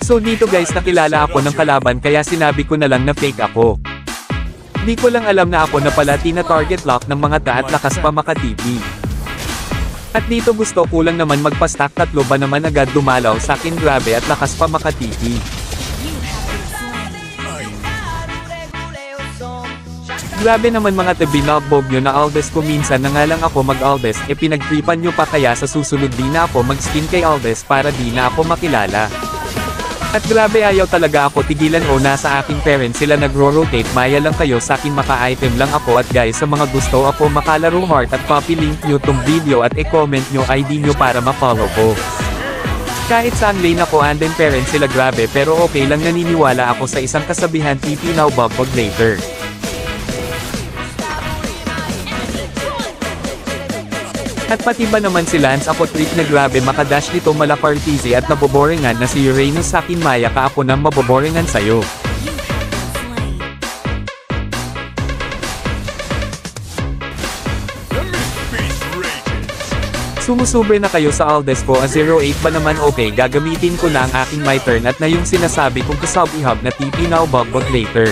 So dito guys nakilala ako ng kalaban kaya sinabi ko na lang na fake ako. Di ko lang alam na ako na pala tina-target lock ng mga ta at lakas pa maka-TP. At dito gusto ko lang naman magpa-stack tatlo ba naman agad dumalaw sa akin grabe at lakas pa maka-TP. Grabe naman mga tabi nagbog nyo na Aldes ko minsan na nga lang ako mag-Aldes pinagtripan nyo pa kaya sa susunod di na ako mag-skin kay Aldes para di na ako makilala. At grabe ayaw talaga ako tigilan o nasa aking parents sila nagro-rotate maya lang kayo sa akin maka-item lang ako at guys sa mga gusto ako makalaro heart at copy link nyo tong video at i-comment nyo ID nyo para ma-follow ko. Kahit saan lane ako andin parents sila grabe pero okay lang naniniwala ako sa isang kasabihan TP now bugbog later. At pati ba naman si Lance ako trip na grabe makadash nito mala Partizi at naboboringan na si Uranus sa akin maya ka ako nang maboboringan sayo. Sumusubre na kayo sa Aldes ko a 08 ba naman okay gagamitin ko na ang aking my turn at na yung sinasabi kong kasab ihab na TP now bugbog later.